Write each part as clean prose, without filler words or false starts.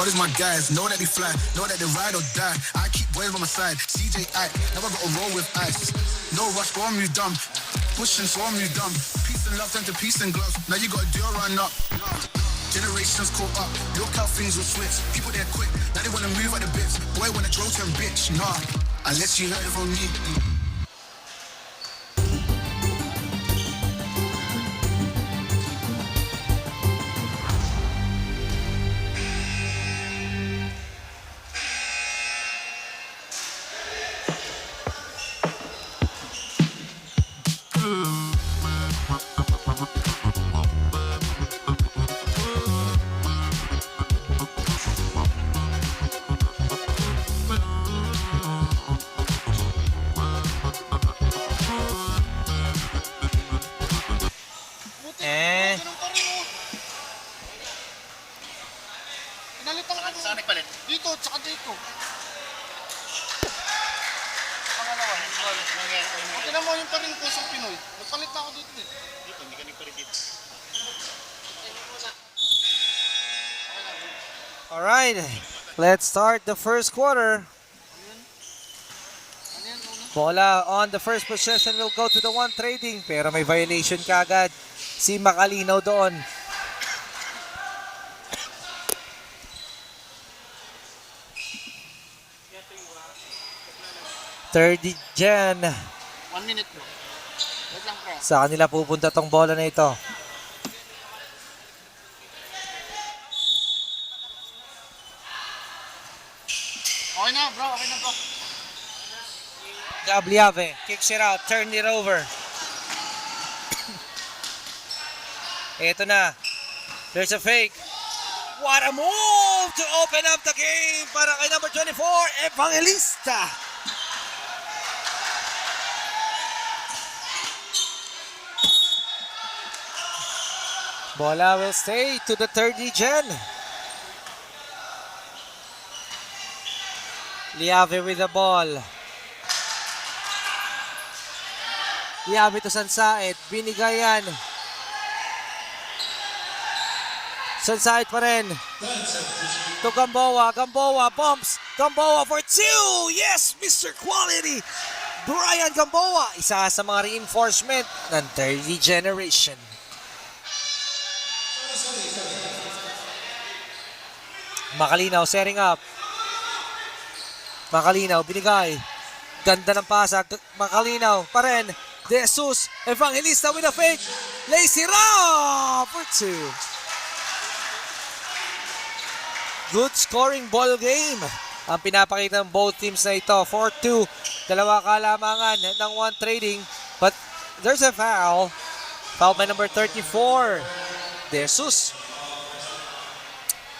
All these my guys, know that they fly, know that they ride or die. I keep boys by my side, CJ I, now I gotta roll with ice. No rush, go on move dumb, pushing so on move dumb. Peace and love turn to peace and gloves, now you gotta do a run up. Generations caught up, look how things will switch. People they're quick, now they wanna move at the bits. Boy wanna draw to bitch, nah, unless you heard it from me. Saan nagpalit? Dito, tsaka dito. Pangalawa, hindi ko alam kung nangyari. Tingnan mo yung pa rin kusang Pinoy. Nagpalit na ako dito eh. Dito, hindi ka nagpalit dito. Alright, let's start the first quarter. Bola on the first possession will go to the one trading. Pero may violation kagad si Macalinaw doon. Third gen. 1 minute bro. Wait lang bro. Sa kanila pupunta tong bola na ito. Okay na bro, okay na bro. Gabliave kicks it out, turn it over. Ito na. There's a fake. What a move to open up the game para kay number 24, Evangelista. Bola will stay to the 30 gen. Liave with the ball. Liave to Sansaet. Binigayan. Sansaet pa rin. To Gamboa. Gamboa bumps. Gamboa for two. Yes, Mr. Quality. Brian Gamboa. Isa sa mga reinforcement ng 30 generation. Macalinaw setting up. Macalinaw binigay. Ganda ng pasa. Macalinaw pa rin. De Jesus Evangelista with a fake. Lacy Ra for two. Good scoring ball game ang pinapakita ng both teams na ito. 4-2. Dalawa kalamangan ng one trading. But there's a foul. Foul by number 34. De Jesus.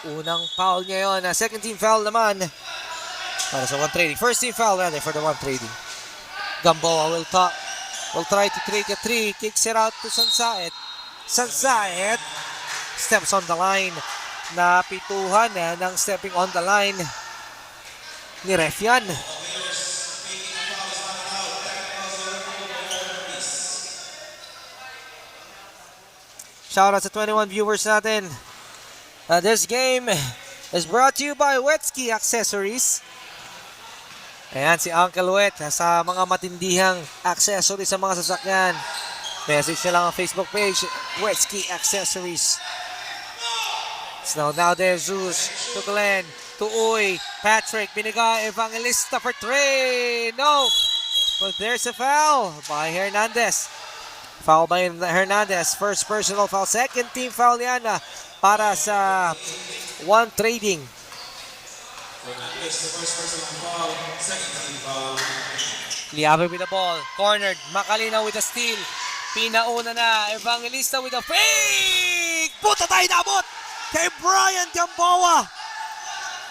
Unang foul niya yun. Second team foul naman para sa one trading. First team foul rather for the one trading. Gamboa will try to take a three. Kicks it out to Sansaet. Sansaet steps on the line. Napituhan ng stepping on the line ni Refian. Shout out sa 21 viewers natin. This game is brought to you by Wetski Accessories. Ayan si Uncle Wet sa mga matindihang accessories sa mga sasakyan. Message nyo lang ang Facebook page, Wetski Accessories. So now there's Zeus to Glenn, to Uy, Patrick, binigay, Evangelista for three. No! But there's a foul by Hernandez. Foul by Hernandez. First personal foul. Second team foul yan para sa one trading. Liave with the ball. Cornered. Macalinaw with the steal. Pinauna na. Evangelista with a fake! Puta tayo nabot kay Brian Gamboa.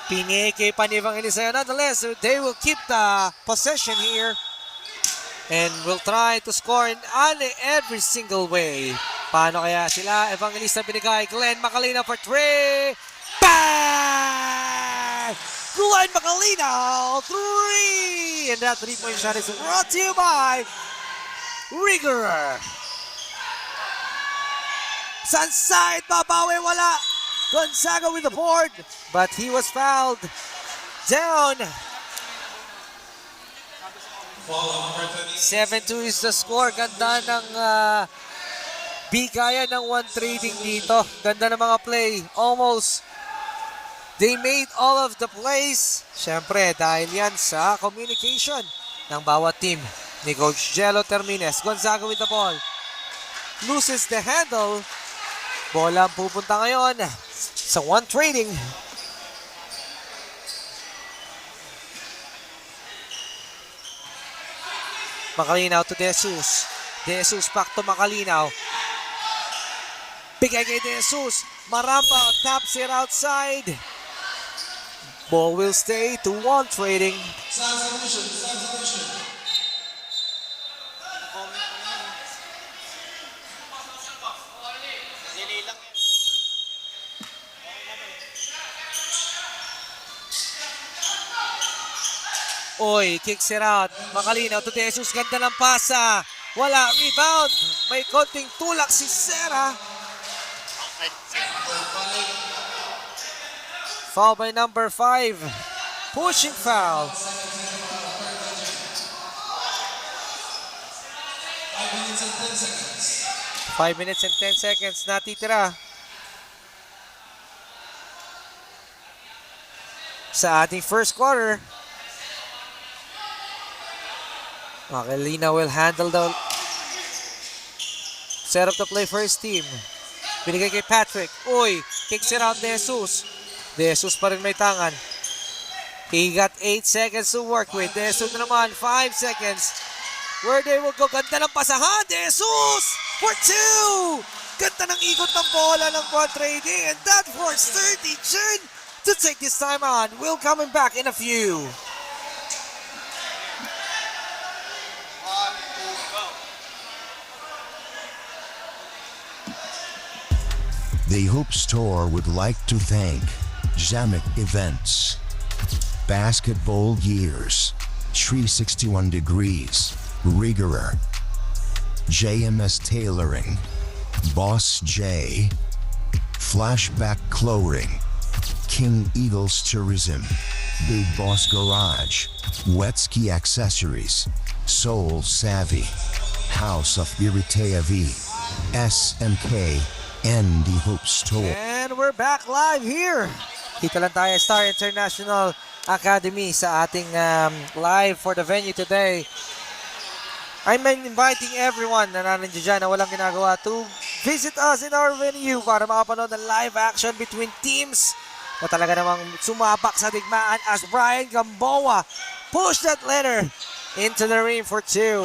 Pinike pa ni Evangelista. Nonetheless, they will keep the possession here and will try to score in every single way. Paano kaya sila? Evangelista binigay. Glenn Macalinaw for three. Bang! Glenn Macalinaw, three! And that three-point shot is brought to you by Rigor. Sansaet, babawi, wala. Gonzaga with the board, but he was fouled. Down. 7-2 is the score. Ganda ng bigayan ng one trading dito. Ganda ng mga play. Almost. They made all of the plays. Siyempre, dahil yan sa communication ng bawat team ni Coach Jello Termines. Gonzaga with the ball. Loses the handle. Bola ang pupunta ngayon sa one trading. Makalinaw to De Jesus. De Jesus back to Makalinaw. Bigay kay De Jesus. Maramba taps it outside. Ball will stay to one trading. Delay lang yan. Oy, kicks it out. Makalinaw to De Jesus. Ganda ng pasa. Wala. Rebound. May konting tulak si Serra. Foul by number 5. Pushing foul. 5 minutes and 10 seconds natitira sa ating first quarter. Makalina will handle the set up the play for his team. Binigay kay Patrick. Uy, kicks it out De Jesus. De Jesus pa rin may tangan. He got 8 seconds to work with. De Jesus na naman, 5 seconds. Where they will go. Ganda ng pasahan. De Jesus for 2. Ganda ng ikot ng bola ng one trading. And that forced 30 June to take this time on. We'll coming back in a few. The Hoop Store would like to thank Zamek Events, Basketball Years, 361 Degrees, Rigor, JMS Tailoring, Boss J, Flashback Clothing, King Eagles Tourism, Big Boss Garage, Wetski Accessories, Soul Savvy, House of Iritea V, SMK, and the Hoop Store. And we're back live here. Dito lang tayo, Star International Academy sa ating live for the venue today. I'm inviting everyone na nandiyan dyan na walang ginagawa to visit us in our venue para makapanood ng live action between teams na talaga namang sumabak sa digmaan as Brian Gamboa push that letter into the ring for 2.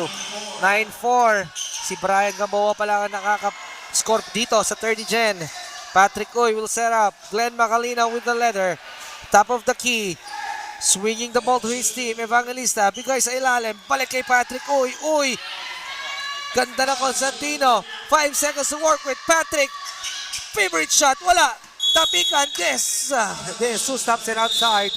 9-4. Si Brian Gamboa pala ang nakaka-score dito sa 30 gen. Patrick Uy will set up. Glenn Macalina with the leather. Top of the key. Swinging the ball to his team. Evangelista. Bigay sa ilalim. Balik kay Patrick Uy. Uy. Ganda na Constantino. 5 seconds to work with Patrick. Favorite shot. Wala. Tapikan. Des. Des. Stops it outside.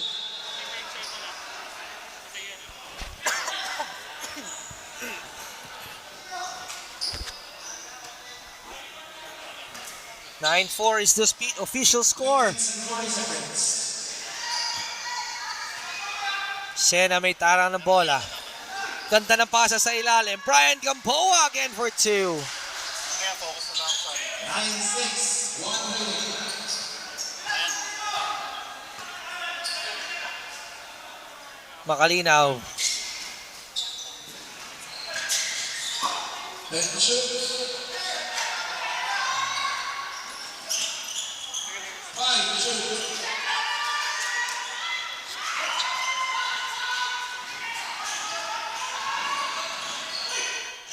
(9-4) is the official score. Sena may tarang ng bola. Ganda ng pasa sa ilalim. Brian Gamboa again for 2. Kaya focus na lang sa Makalinaw.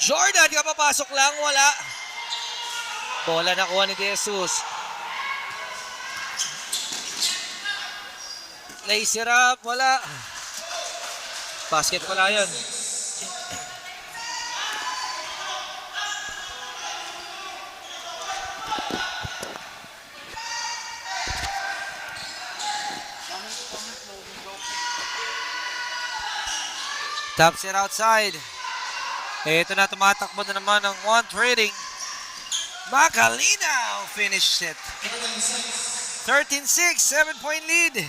Jordan, kapapasok lang, wala. Bola nakuha ni De Jesus. Lace it up, wala. Basket pala yun. Taps it outside. Ito na, tumatakbo na naman ng one trading. Makalinaw finished it. 13-6, 7-point lead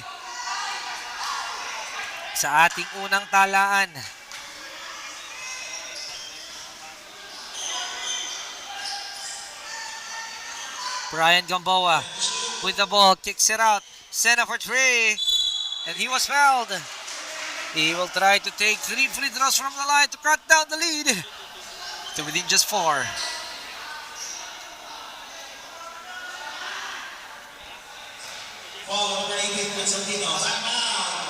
sa ating unang talaan. Brian Gamboa with the ball, kicks it out, send up for three, and he was fouled. He will try to take 3 free throws from the line to cut down the lead to within just 4. Foul number 18, Constantino. Timeout,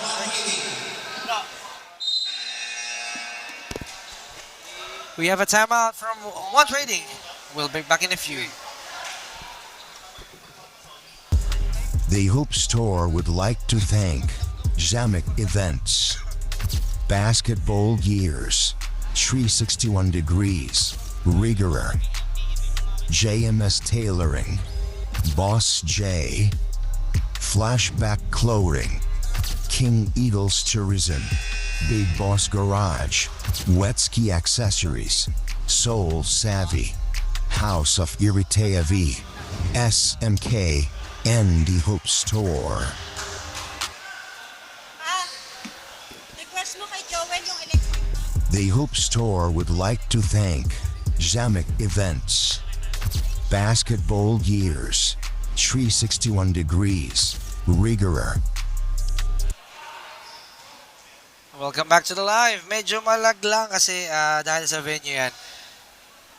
1 We have a timeout from One Trading. We'll be back in a few. The Hoop Store would like to thank Zamek Events, Basketball Gears, 361 Degrees, Rigor, JMS Tailoring, Boss J, Flashback Clothing, King Eagles Tourism, Big Boss Garage, Wetski Accessories, Soul Savvy, House of Iritea V, SMK, and the Hoop Store. Request mo kay Joel yung electric. The Hoop Store would like to thank Zamek Events, Basketball Gears, 361 Degrees, Rigor. Welcome back to the live. Medyo malag lang kasi dahil sa venue yan.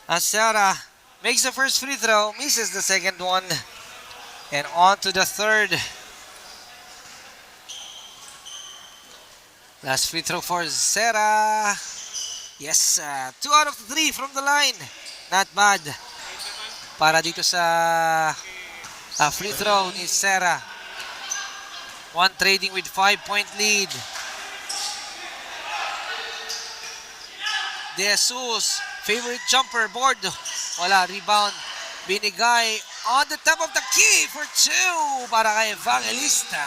As Sarah makes the first free throw, misses the second one, and on to the third. Last free throw for Sarah. Yes, 2 out of 3 from the line. Not bad. Para dito sa free throw ni Sarah. One Trading with 5-point lead. De Jesus, favorite jumper, board. Wala, rebound. Binigay on the top of the key for 2 para kay Evangelista.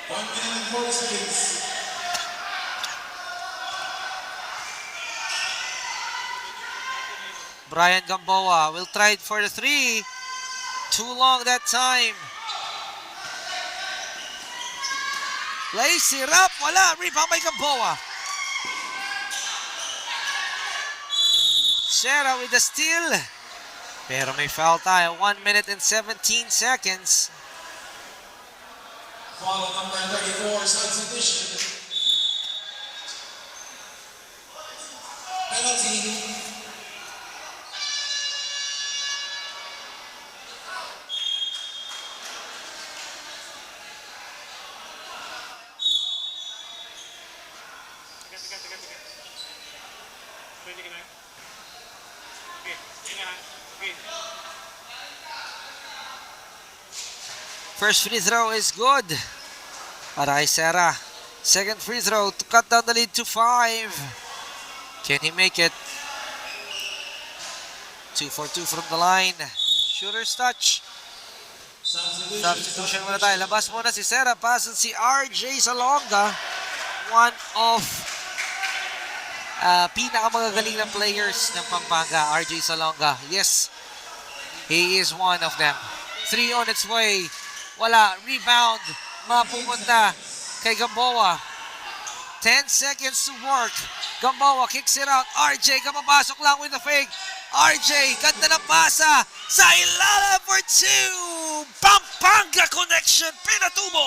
1 minute and 40 seconds. Brian Gamboa will try it for the 3. Too long that time. Lace it up. Wala. Rebound by Gamboa. Sarah with the steal. Pero may foul tayo. 1 minute and 17 seconds. Foul number 34, substitution. Penalty. First free throw is good para kay Sarah. Second free throw to cut down the lead to 5. Can he make it? 2 for 2 from the line. Shooter's touch. Substitution muna tayo. Labas muna si Sarah. Pasok si RJ Salonga. One of pinakamagagaling na players ng Pampanga. RJ Salonga. Yes, he is one of them. 3 on its way. Wala. Rebound. Mapupunta kay Gamboa. 10 seconds to work. Gamboa kicks it out. RJ kapapasok lang with the fake. RJ, ganda ng pasa. Sa ilalim for 2. Pampanga connection. Pinatubo.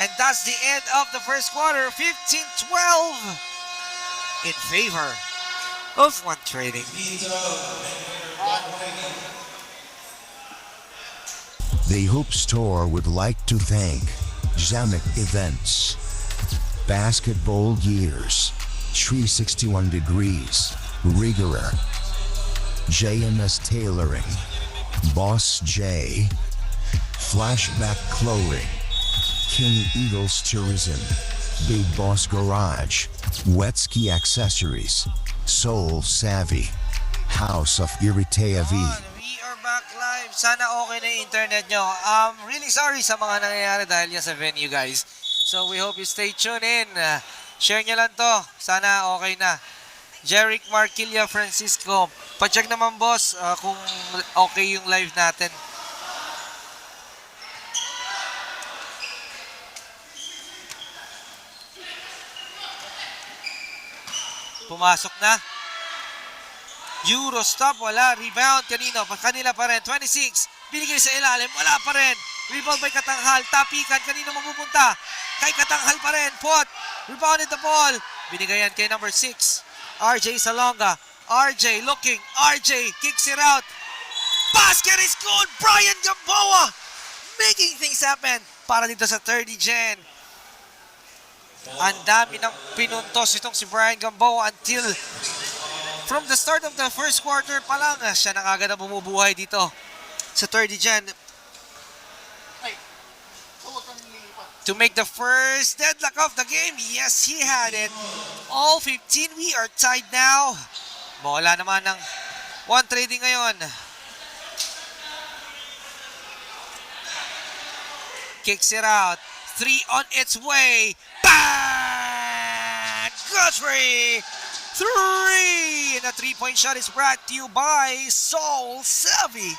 And that's the end of the first quarter. 15-12 in favor of One Trading. The Hoop Store would like to thank Zamek Events, Basketball Gears, 361 Degrees, Rigor, JMS Tailoring, Boss J, Flashback Clothing, King Eagles Tourism, Big Boss Garage, Wetski Accessories, Soul Savvy, House of Iritea V. We are back live. Sana okay na yung internet nyo. Really sorry sa mga nangyayari dahil yan sa venue, guys. So we hope you stay tuned in. Share nyo lang to. Sana okay na. Jeric Marquilla Francisco, Pa-check naman boss kung okay yung live natin. Pumasok na. Euro stop, wala. Rebound kanino? Kanila pa rin. 26. Binigay sa ilalim, wala pa rin. Rebound by Katanghal. Tapikan, kanino mapupunta? Kay Katanghal pa rin. Pot. Rebounded the ball. Binigayan kay number 6. RJ Salonga. RJ looking. RJ kicks it out. Basket is good. Brian Gamboa making things happen para dito sa 30 Gen. Ang dami ng pinuntos itong si Brian Gamboa until from the start of the first quarter pa lang, siya na kagad ang bumubuhay dito sa 30 Gen Ay, huwag kang lilipat. to make the first deadlock of the game. Yes, he had it. All 15, we are tied now. Wala naman ng one trading ngayon. Kicks it out. 3 on its way. Bang! Guthrie! 3! And a 3-point shot is brought to you by Soul Savvy.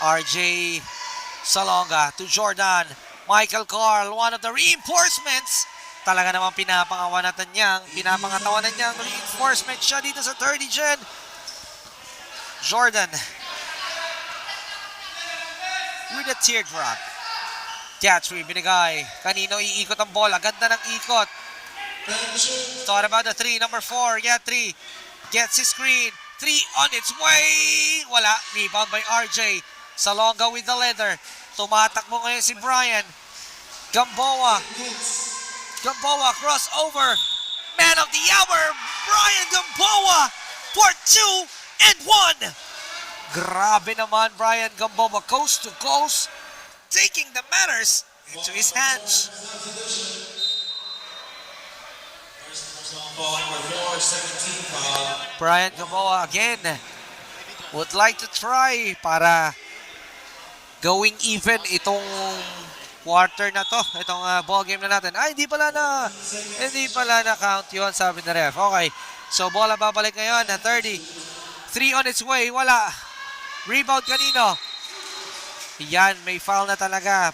RJ Salonga to Jordan. Michael Carl, one of the reinforcements. Talaga namang pinapangatawanan niyang reinforcement siya dito sa 30 Gen. Jordan with a teardrop. Guthrie binigay. Kanino iikot ang bola. Ganda ng ikot. Thought about the 3. Number 4. Guthrie gets his screen. 3 on its way. Wala. Rebound by RJ. Salonga with the leather. Tumatakbo ngayon si Brian. Gamboa. Gamboa crossover. Man of the hour. Brian Gamboa for 2 and 1. Grabe naman Brian Gamboa, coast to coast, taking the matters into his hands. Brian Gamboa again would like to try para going even itong quarter na to, itong ball game na natin. Ay, hindi pala na count yun, sabi na ref. Okay, so bola babalik ngayon na 30. 3 on its way, wala. Rebound kanino? Yan, may foul na talaga.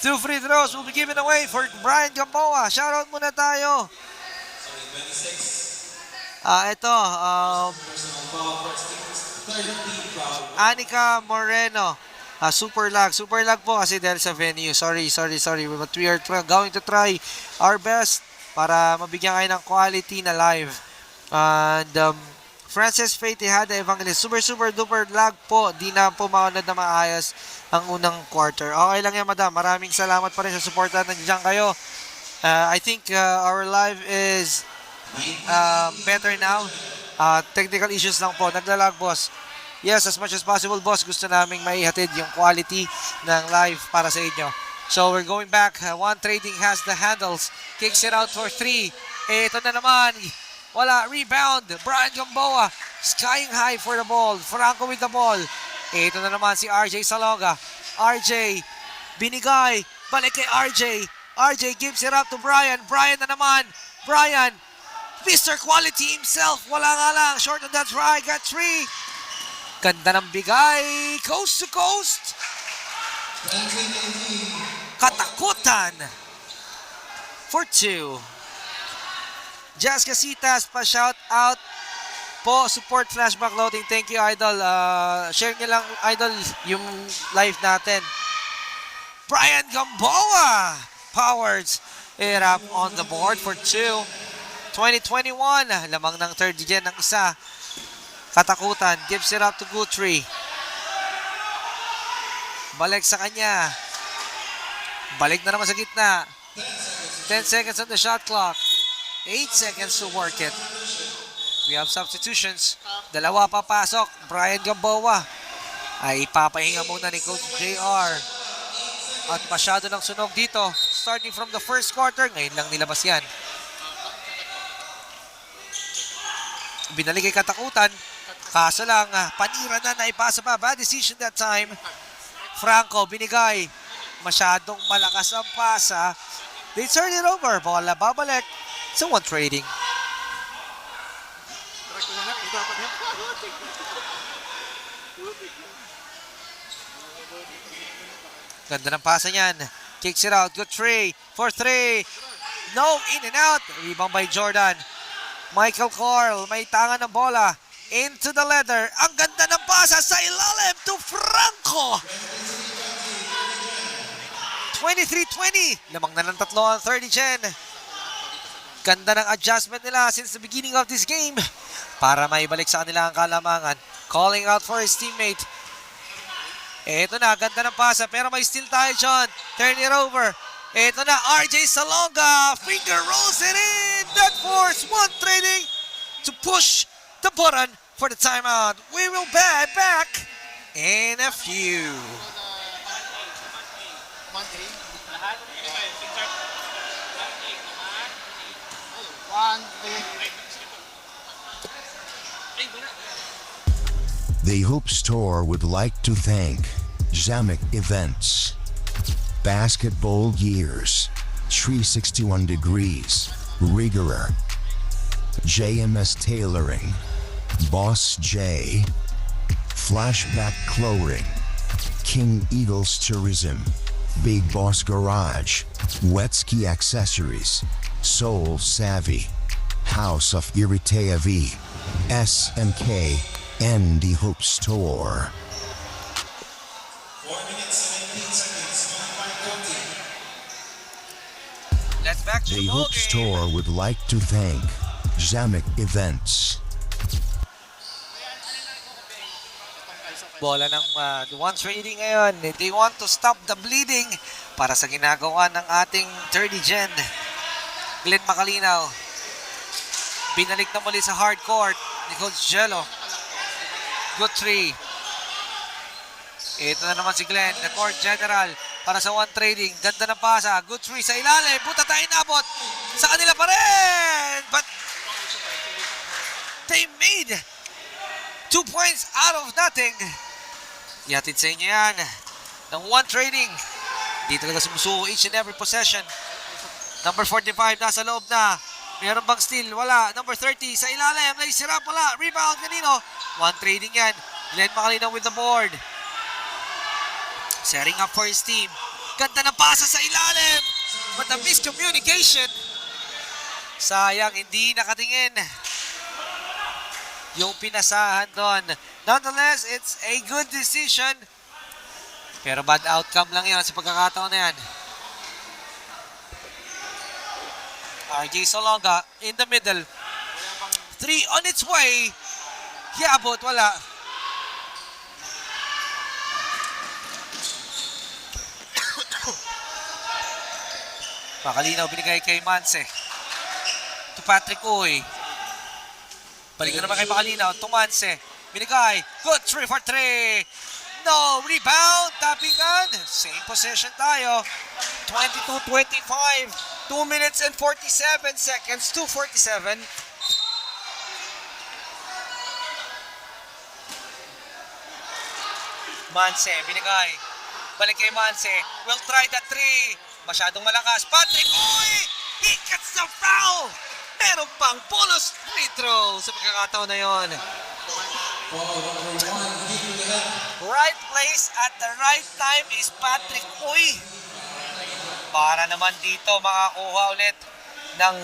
2 free throws will be given away for Brian Gamboa. Shoutout muna tayo. Anika Moreno. Super lag po kasi dahil sa venue. Sorry. But we are going to try our best para mabigyan kayo ng quality na live. And Francis Faith Tejada Evangelist. Super duper lag po. Di na po maunad na maayos ang unang quarter. Okay lang yan, madam. Maraming salamat pa rin sa suporta. Nandiyan kayo. I think our live is better now. Technical issues lang po. Naglalag, boss. Yes, as much as possible, boss. Gusto naming maihatid yung quality ng live para sa inyo. So we're going back. One trading has the handles. Kicks it out for 3. Ito na naman. Wala, rebound. Brian Gamboa, skying high for the ball. Franco with the ball. Ito na naman si RJ Salonga. RJ, binigay. Balik kay RJ. RJ gives it up to Brian. Brian na naman. Brian, Mr. Quality himself. Wala nga lang. Short on that try. Got 3. Ganda ng bigay. Coast to coast. Katakutan. For 2. Jazz Casitas, pa-shout out po. Support Flashback Loading. Thank you, Idol. Share nyo lang, Idol, yung live natin. Brian Gamboa powers it up on the board for 2. 2021. Lamang ng 3rd gen ng isa. Katakutan. Gives it up to Guthrie. Balik sa kanya. Balik na naman sa gitna. 10 seconds on the shot clock. 8 seconds to work it. We have substitutions. Dalawa papasok. Brian Gamboa ay ipapahinga muna ni Coach JR. At masyado ng sunog dito. Starting from the first quarter, ngayon lang nilabas yan. Binalik kay Katakutan. Kaso lang, panira na naipasa pa. Bad decision that time. Franco, binigay. Masyadong malakas ang pasa. They turn it over. Bola babalik. So one trading. Ganda ng pasa niyan. Kicks it out. Good three. For three. No, in and out. Rebound by Jordan. Michael Carl, may tangan ng bola. Into the leather. Ang ganda ng pasa sa ilalim to Franco. 23-20. Lamang na ng tatlo ang 30 gen. Ganda ng adjustment nila since the beginning of this game para maibalik sa kanila ang kalamangan. Calling out for his teammate. Ito na, ganda ng pasa pero may steal tayo dyan. Turn it over. Ito na, RJ Salonga. Finger rolls it in. That force one trading to push the button for the timeout. We will be back in a few. Monday. Lahat? Hindi ba yun? Insert. One, two. Ay, wala. The Hoop Store would like to thank Zamek Events, Basketball Gears, 361 Degrees, Rigor, JMS Tailoring, Boss J, Flashback Clothing, King Eagles Tourism, Big Boss Garage, Wetski Accessories, Soul Savvy, House of Iritea V, SMK, and the Hoop Store. 4 minutes, 17 seconds. 1 by 20. Let's back to The the ball Hoop game. Store would like to thank Zamek Events. Bola ng one trading ngayon. They want to stop the bleeding para sa ginagawa ng ating 30 gen. Glenn Macalinaw. Binalik na muli sa hard court ni Coach Jello. Good three. Ito na naman si Glenn, the court general para sa one trading. Ganda ng pasa. Good three sa ilalim. Buta tayo inabot. Sa kanila pa rin. But they made 2 points out of nothing. Ihatid sa inyo yan ng one trading. Di talaga sumusuko each and every possession. Number 45 nasa loob na. Meron bang steal? Wala. Number 30 sa ilalim. Naisira pala. Rebound kanino? One trading yan. Glenn Macalinaw with the board. Setting up for his team. Ganda ng pasa sa ilalim. But the miscommunication. Sayang, hindi nakatingin yung pinasahan doon. Nonetheless, it's a good decision. Pero bad outcome lang yan sa pagkakataon na yan. RJ Salonga in the middle. 3 on its way. Hiabot, wala. Macalinaw binigay kay Manse. To Patrick Uy. Balik na naman kay Macalinaw. To Manse. Binigay. Good 3 for 3. No. Rebound. Tappingan. Same possession tayo. 22-25. 2 minutes and 47 seconds. 2:47. Manse. Binigay. Balik kay Manse. Will try the 3. Masyadong malakas. Patrick Uy! He gets the foul! Meron pang bonus free throw sa pagkakataon na yon. Right place at the right time is Patrick Uy. Para naman dito makakuha ulit ng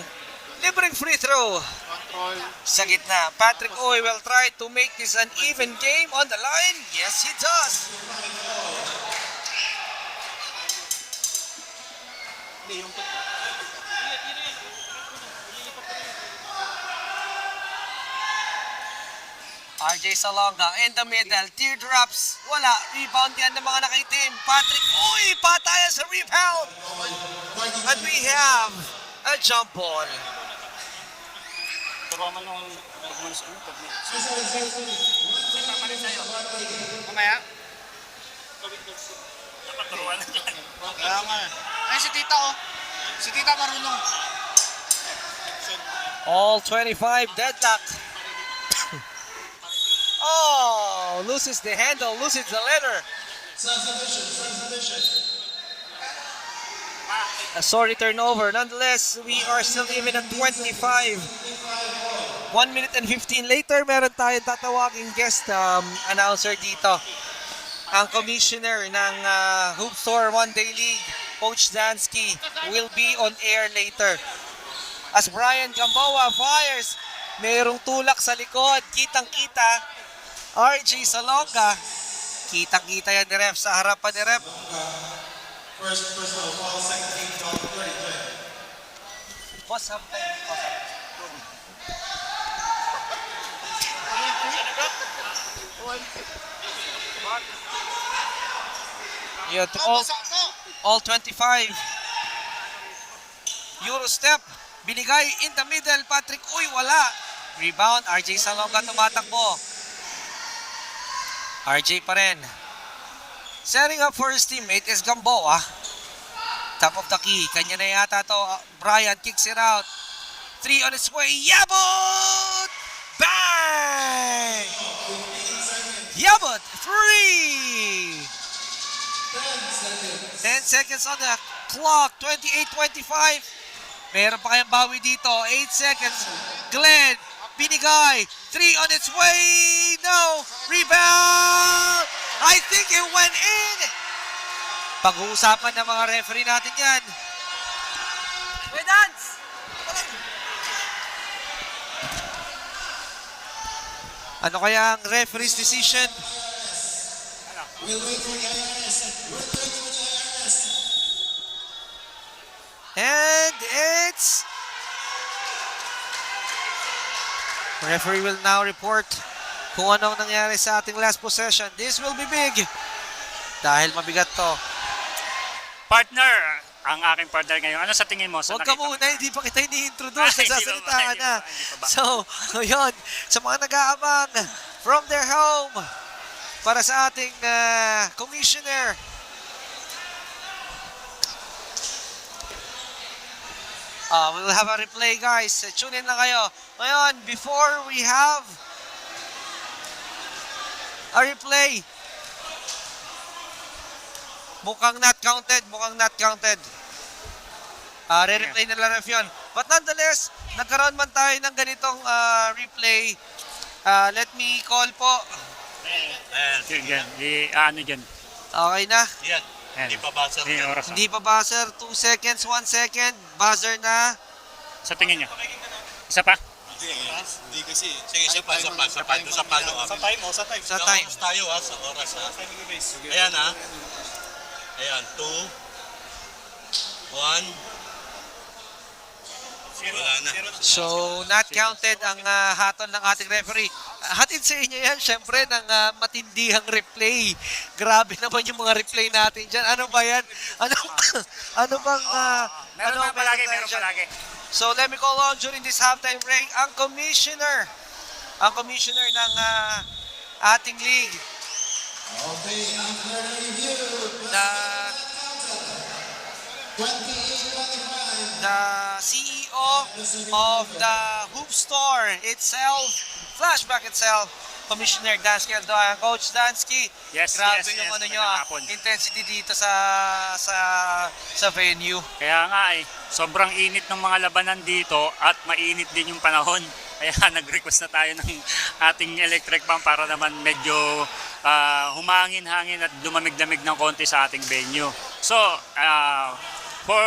libreng free throw Control. sa gitna. Patrick Uy will try to make this an even game on the line. Yes, he does. Hindi, yung RJ Salonga in the middle. Teardrops. Wala. Rebound yan ng mga nakaitim. Patrick Uy! Patayan sa rebound. And we have a jump ball. Turuan mo nung nagmanos ano pag papalit sa'yo. Mamaya? Dapat turuan na dyan. kaya nga. Ay, si tita oh. Si tita marunong. All 25 deadlock. Oh, loses the handle, loses the letter. A sorry turnover. Nonetheless, we are still even at 25. 1 minute and 15 later, meron tayong tatawaging guest announcer dito. Ang commissioner ng Hoop Store One Day League, Coach Dansky, will be on air later. As Brian Gamboa fires, mayroong tulak sa likod, kitang-kita. RJ Salonga, kitang-kita yan ni ref sa harapan ni ref. First personal foul, second team foul, 30 play. Boss, halftime. Yun, to all 25. Euro step. Binigay in the middle. Patrick, wala. Rebound. RJ Salonga tumatakbo. RJ pa rin. Setting up for his teammate is Gamboa. Top of the key. Kanya na yata to. Brian kicks it out. 3 on its way. Yabot! Bang! Yabot! 3! 10 seconds on the clock. 28-25. Meron pa kayang bawi dito. 8 seconds. Glenn. Binigay. 3 on its way. No. Rebound. I think it went in. Pag-uusapan ng mga referee natin yan. May dance. Ano kaya ang referee's decision? We'll wait for the IRS. We're waiting for the IRS. And it's... Referee will now report kung anong nangyari sa ating last possession. This will be big. Dahil mabigat to. Partner, ang aking partner ngayon. Ano sa tingin mo? Huwag ka muna, hindi pa kita ini-introduce. Nagsasalita ka na. So, ngayon, sa mga nag-aabang from their home, para sa ating commissioner, we will have a replay, guys. Tune in lang kayo. Ngayon, before we have a replay, mukhang not counted, re-replay nila ref yun. But nonetheless, nagkaroon man tayo ng ganitong replay. Let me call po. Yan. Ano dyan? Okay na. Yan. Hindi pa buzzer. Hindi pa buzzer. 2 seconds, 1 second. Buzzer na. Sa tingin nyo? Isa pa? Hindi kasi. Sige, sa palo. Sa time. Tayo sa oras ha. Ayan ha. Ayan, 2, 1. Wala na. So, not counted ang hatol ng ating referee. Hatid sa inyo yan, syempre, ng matindihang replay. Grabe naman yung mga replay natin dyan. Ano ba yan? Ano bang... Meron palagi. So, let me call on during this halftime break ang commissioner ng ating league. Okay, after review. The 28-25. CEO of the Hoop Store itself, Flashback itself, Commissioner Dansky Aldoan. Coach Dansky, grabe yung ano nyo, intensity dito sa venue. Kaya nga sobrang init ng mga labanan dito at mainit din yung panahon. Kaya nag-request na tayo ng ating electric pump para naman medyo humangin-hangin at lumamig-lamig ng konti sa ating venue. So, for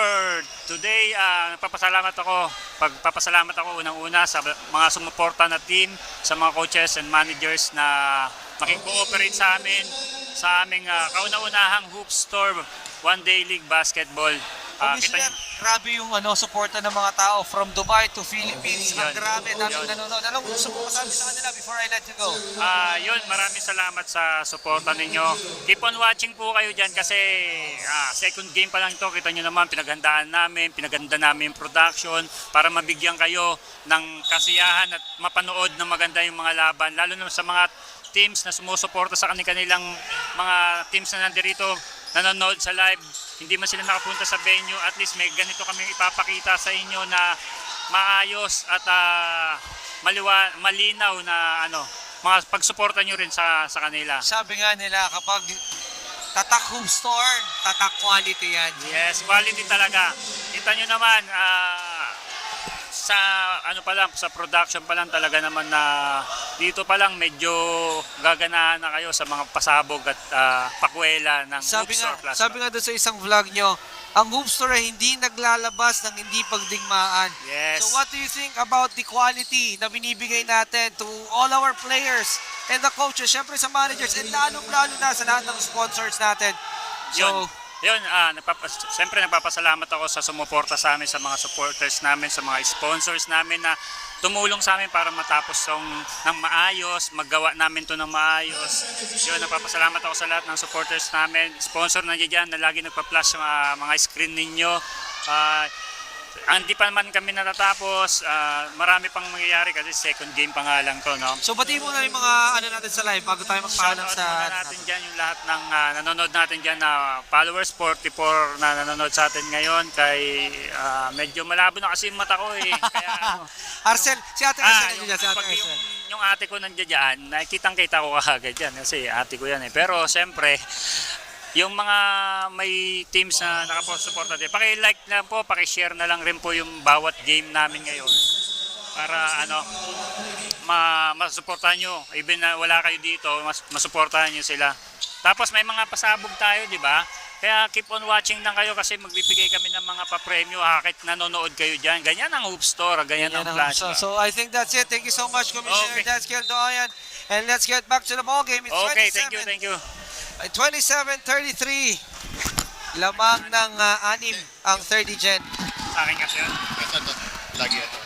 today, pagpapasalamat ako unang-una sa mga sumuporta na team, sa mga coaches and managers na makikooperate sa amin sa aming kauna-unahang Hoop Store One Day League Basketball. Commissioner, grabe yung suporta ng mga tao from Dubai to Philippines. Ang grabe, daming nanonood. Anong gusto mo masabi sa kanila before I let you go? Maraming salamat sa suporta ninyo. Keep on watching po kayo dyan kasi second game pa lang ito. Kita nyo naman, pinaganda namin yung production para mabigyan kayo ng kasiyahan at mapanood ng maganda yung mga laban. Lalo na sa mga teams na sumusuporta sa kanilang mga teams na nandirito, nanonood sa live, hindi man sila nakapunta sa venue, at least may ganito kami ipapakita sa inyo na maayos at malinaw na mga pagsuporta nyo rin sa kanila. Sabi nga nila, kapag tatak Hoop Store, tatak quality yan. Yes, quality talaga. Kita nyo naman, sa ano pa lang, sa production pa lang talaga naman na dito pa lang medyo gaganahan na kayo sa mga pasabog at pakwela ng Hoopstore Plasma. Sabi nga doon sa isang vlog nyo, ang Hoopstore ay hindi naglalabas ng hindi pagdigmaan. Yes. So what do you think about the quality na binibigay natin to all our players and the coaches, syempre sa managers, and lalong-lalo na sa lahat ng sponsors natin. So, Siyempre nagpapasalamat ako sa sumuporta sa amin, sa mga supporters namin, sa mga sponsors namin na tumulong sa amin para matapos ng maayos, maggawa namin to ng maayos. Yun, nagpapasalamat ako sa lahat ng supporters namin, sponsor na dyan na lagi nagpa-flash sa mga screen ninyo. Hindi pa naman kami natatapos, marami pang mangyayari kasi second game pa nga lang to, no? so pati mo na yung mga ano natin sa live bago tayo magpaalam Shoutout sa... muna natin dyan yung lahat ng nanonood natin dyan na followers, 44 na nanonood sa atin ngayon. Kay medyo malabo na kasi yung mata ko eh. Kaya Arcel, si Ate Arcel nandiyan dyan, si Ate pag Arcel. yung ate ko nandiyan dyan, nakitang-kita ko kagad dyan kasi ate ko yan eh. Pero siyempre, yung mga may teams na nakapasuporta din, paki-like na po, paki-share na lang rin po yung bawat game namin ngayon para masuportahan nyo. Even na wala kayo dito, masuportahan nyo sila. Tapos may mga pasabog tayo, di ba? Kaya keep on watching lang kayo kasi magbibigay kami ng mga pa-premyo kahit nanonood kayo dyan. Ganyan ang Hoopstore, ganyan ang Flash. So I think that's it. Thank you so much, Commissioner Okay. Danskel Doyan. And let's get back to the ball game. It's Okay, 27. thank you. 27-33. Lamang ng 6 ang 30 gen. Sa akin kasi yun. Ito. Lagi ito.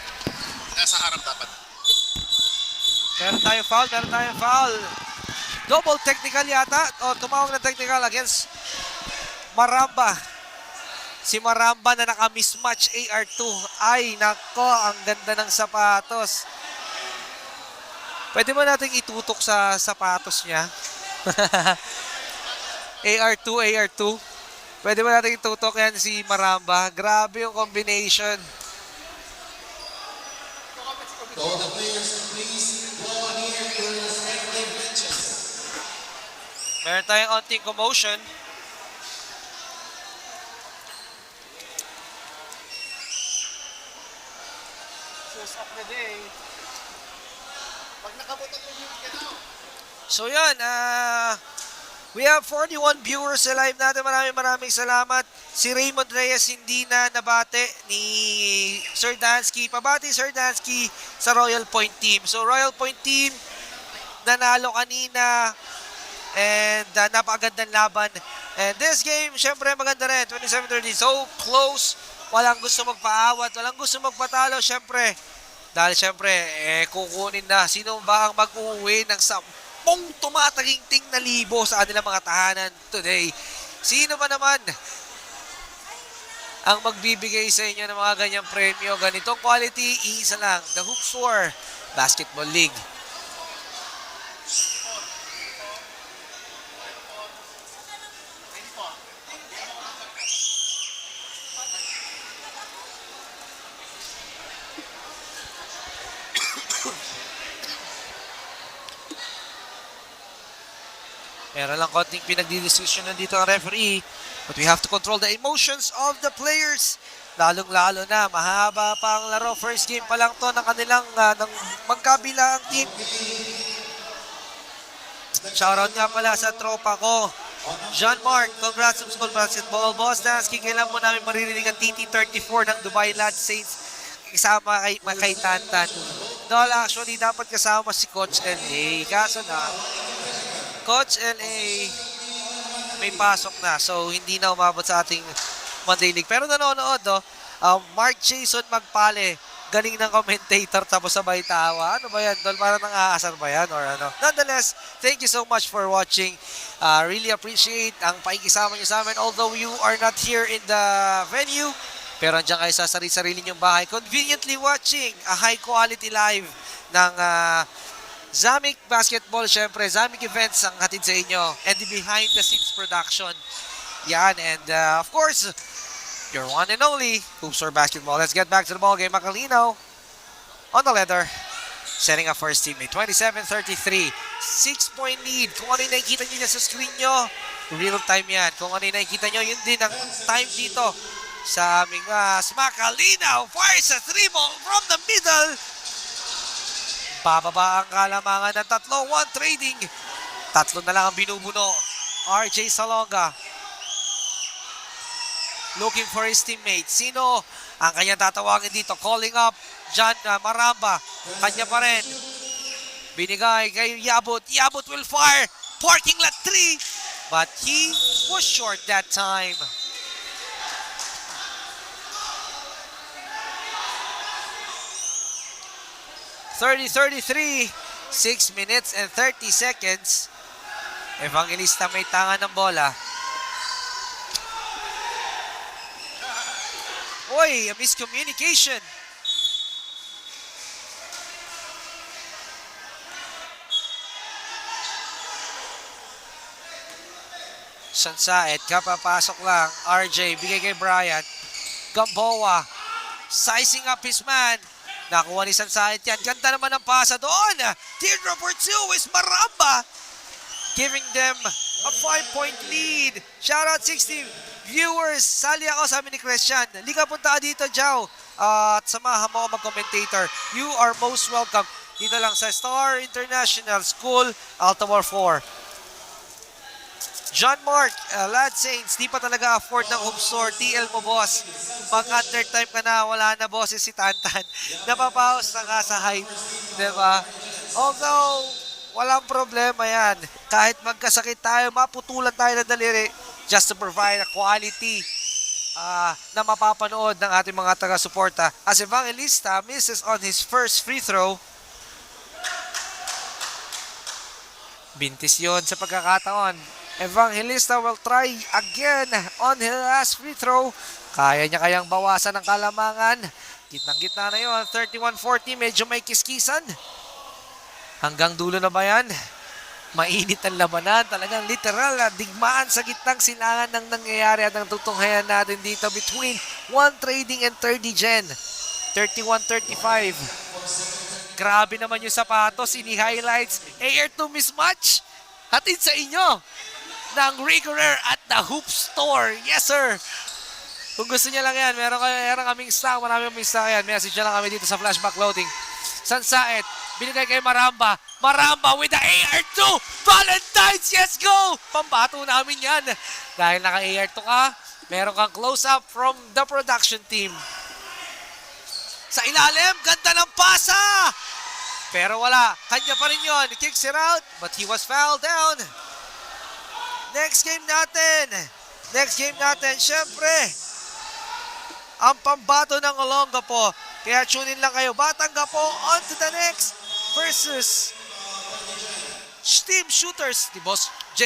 Nasa harap dapat. Meron tayong foul. Double technical yata. O tumawag na technical against Maramba. Si Maramba na naka-mismatch AR2. Ay, nako, ang ganda ng sapatos. Pwede mo nating itutok sa sapatos niya. AR2. Pwede mo natin itutok yan si Maramba. Grabe yung combination. All the players, please go on here to your respective benches. Meron tayong onting commotion. Shows up the day. So yan, we have 41 viewers sa live natin. Maraming salamat. Si Raymond Reyes hindi na nabate ni Sir Dansky. Pabati Sir Dansky sa Royal Point Team. So Royal Point Team, nanalo kanina and napakagandang laban. And this game, syempre maganda rin. 27-30, so close. Walang gusto magpaawat, walang gusto magpatalo, syempre. Dahil syempre, kukunin na. Sino ba ang mag-uwi ng 10 tumataginting na libo sa kanilang mga tahanan today? Sino ba naman ang magbibigay sa inyo ng mga ganyang premyo? Ganitong quality, isa lang. The Hoopstore Basketball League. Meron lang konting pinagdidiskusyon dito ang referee. But we have to control the emotions of the players. Lalong-lalo na, mahaba pa ang laro. First game pa lang to ng kanilang ng magkabilang team. Shoutout nga pala sa tropa ko. John Mark, congrats sa school basketball. Boss Dansky, kailan mo namin maririnig ang TT34 ng Dubai Lad Saints kasama kay Tantan. No, actually, dapat kasama si Coach LA. Kaso na, Coach LA may pasok na, so hindi na umabot sa ating Monday League. Pero nanonood, Mark Jason Magpale, galing ng commentator tapos sabay tawa. Ano ba yan, Dol? Parang nang-aasar ba yan or ano? Nonetheless, thank you so much for watching. Really appreciate ang pakikisama nyo sa amin. Although you are not here in the venue, pero andyan kayo sa sarili-sarili nyong bahay, conveniently watching a high quality live ng Zamic Basketball, syempre. Zamic Events ang hatid sa inyo. And the behind the scenes production. Yan. And of course, your one and only Hoopstore Basketball. Let's get back to the ball game. Macalino on the leather. Setting up for his teammate. 27-33. 6-point lead. Kung ano yung nakikita nyo sa screen nyo, real time yan. Kung ano yung nakikita nyo, yun din ang time dito sa aming Makalinaw. Fires a 3 ball from the middle. Bababa ang kalamangan ng tatlo. 1 trading. Tatlo na lang ang binubuno. RJ Salonga. Looking for his teammate. Sino ang kanya tatawagin dito? Calling up John Maramba. Kanya pa rin. Binigay kay Yabut. Yabut will fire. Parking lot 3. But he was short that time. .30-33. 6 minutes and 30 seconds. Evangelista may tangan ng bola. Oy, a miscommunication. Sansaet, kapapasok lang. RJ, bigay kay Brian. Gamboa, sizing up his man. Nakuha ni Sansaet yan. Ganda naman ang pasa doon. Teardrop for 2 is Maramba. Giving them a 5-point lead. Shoutout 60 viewers. Sali ako, sabi ni Christian. Liga, punta ka dito, Jao. At samahan mo ako mag-commentator. You are most welcome. Dito lang sa Star International School, Altamore 4. John Mark, Lad Saints, di pa talaga afford ng home store. TL mo, boss. Pag under time ka na, wala na boses si Tantan. Napapaus na ka sa hype. Diba? Although, walang problema yan. Kahit magkasakit tayo, maputulan tayo ng daliri just to provide a quality na mapapanood ng ating mga taga-suporta. As Evangelista misses on his first free throw. Bintis yun sa pagkakataon. Evangelista will try again on his last free throw. Kaya niya kayang bawasan ng kalamangan. Gitnang-gitna na yun. 31-40, medyo may kiskisan. Hanggang dulo na ba yan? Mainit ang labanan. Talagang literal na digmaan sa gitnang silangan ng nangyayari at ang tutunghayan natin dito between 1 Trading and 30 Gen. 31-35. Grabe naman yung sapatos. Ini-highlights. AR2 mismatch. Hatid sa inyo ng Regular at the Hoop Store. Yes, sir. Kung gusto niya lang yan, meron kaming stock. Marami kaming stock yan. Message na lang kami dito sa Flashback Loading. Sansaet. Binigay kay Maramba. Maramba with the AR2. Valentine's. Yes, go. Pambato namin yan. Dahil naka-AR2 ka, meron kang close-up from the production team. Sa ilalim, ganda ng pasa. Pero wala. Kanya pa rin yun. Kicks it out, but he was fouled down. Next game natin, syempre, ang pambato ng Olongapo. Kaya tune in lang kayo. Batangapo on to the next versus Team Shooters ni Boss J.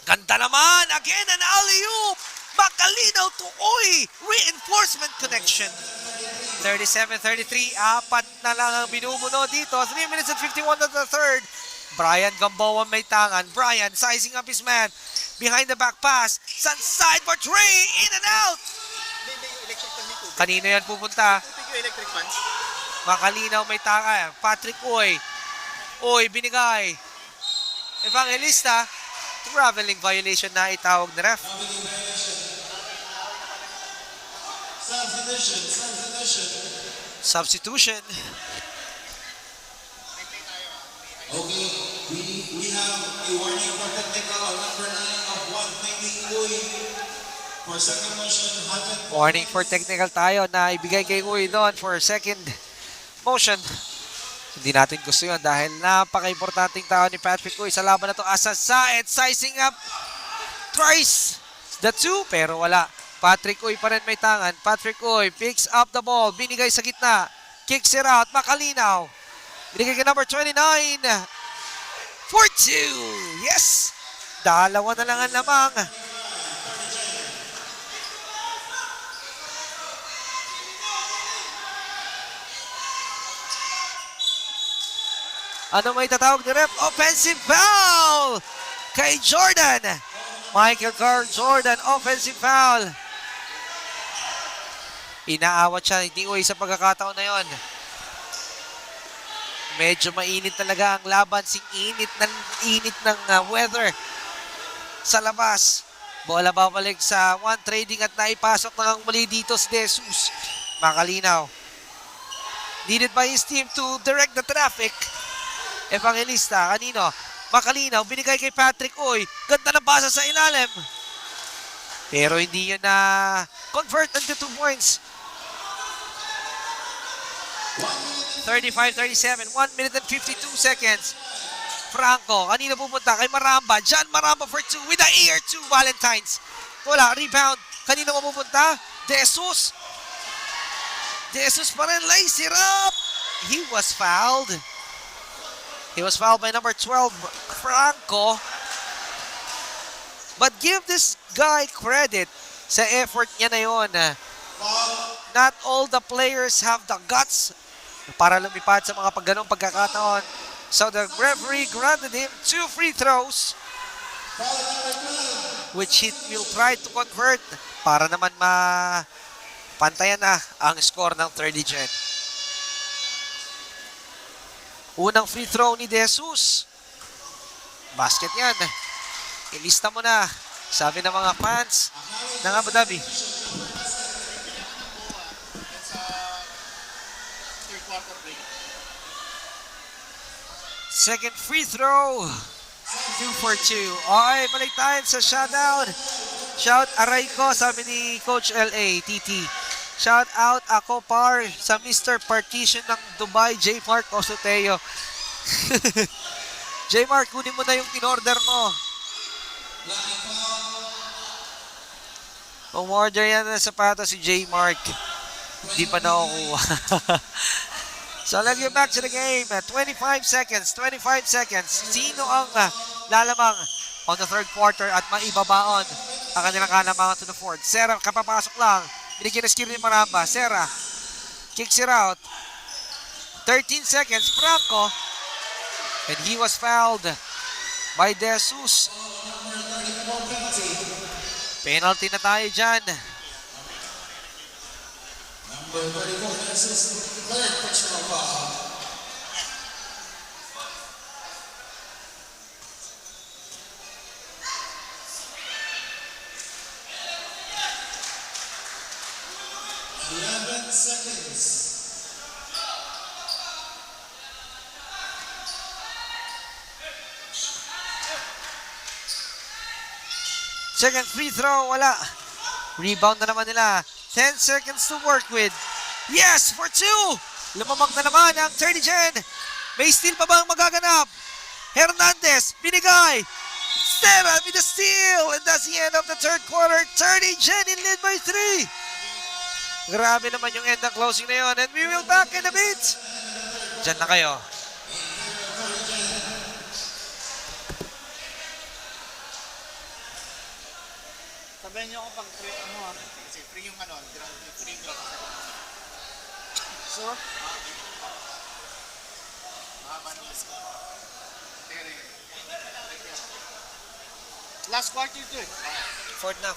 Ganda naman. Again, an alley-oop. Makalinaw to Uy. Reinforcement connection. 37-33. Apat na lang ang binubuno dito. 3 minutes and 51 to the third. Brian Gamboa may tangan. Brian sizing up his man. Behind the back pass. Sunside for Trey. In and out. Kanino yan pupunta? Makalinaw may tangan. Patrick Uy. Uy, binigay. Evangelista. Traveling violation na itawag na ref. Substitution. Okay, we have a warning for technical on number 9 of 120 Uy. For second motion, 100. Warning for technical tayo na ibigay kay Uy doon for second motion. Hindi natin gusto yun dahil napaka-importanting tao ni Patrick Uy sa laban na to. Sansaet sizing up. Tries the 2 pero wala. Patrick Uy pa rin may tangan. Patrick Uy picks up the ball. Binigay sa gitna. Kicks it out. Makalinaw. Binigay kay number 29. For 2. Yes. Dalawa na lang ang lamang. Ano may tatawag ni ref? Offensive foul kay Jordan. Michael Carl Jordan, offensive foul. Inaawat siya ni Uy sa pagkakataon na yon. Medyo mainit talaga ang laban. Init ng weather sa labas. Bola babalik sa one trading at naipasok na ang muli dito si Jesus. Makalinaw. Needed by his team to direct the traffic. Evangelista, kanino? Makalinaw, binigay kay Patrick Uy. Ganda ng basa sa ilalim. Pero hindi yun na convert into 2 points. 35-37, 1 minute and 52 seconds. Franco, kanina pupunta kay Maramba. John Maramba for 2 with the air to Valentines. Wala, rebound. Kanina mapupunta? De Jesus. De Jesus pa rin, lays it up. He was fouled. He was fouled by number 12, Franco. But give this guy credit sa effort niya na yun. Not all the players have the guts para lumipad sa mga ganong pagkakataon. So the referee granted him 2 free throws, which he will try to convert para naman pantayan na ang score ng 30 Gen. Unang free throw ni De Jesus. Basket yan. Ilista mo na, sabi ng mga fans ng Abu Dhabi. Second free throw. 2 for 2. Okay, balik tayo sa shutdown. Shout aray ko, sabi ni Coach LA, TT. Shout out ako par sa Mr. Partition ng Dubai, J. Mark Osoteo. J. Mark, kunin mo na yung in-order mo. Umorder yan na sapatos si J. Mark. Di pa nakukuha. So let's get back to the game. 25 seconds. Sino ang lalamang on the third quarter at maibabaon ang kanilang kalamangan to the fourth? Serra, kapapasok lang. Binigyan na skill ni Maramba. Serra kicks it out. 13 seconds. Franco. And he was fouled by De Jesus. Penalty na tayo dyan. Number 34, this is third personal foul. Seconds. Second free throw, wala. Rebound na naman nila. 10 seconds to work with. Yes, for 2. Lumamang na naman ang 30 Gen. May steal pa bang magaganap? Hernandez, binigay. Serra with the steal. And that's the end of the third quarter. 30 Gen in lead by 3. Grabe naman yung end ng closing na yun. And we will back in a bit. Diyan na kayo. Sabihin niyo ako pag free, kasi free yung free yung sure? Last quarter to it. Fourth na.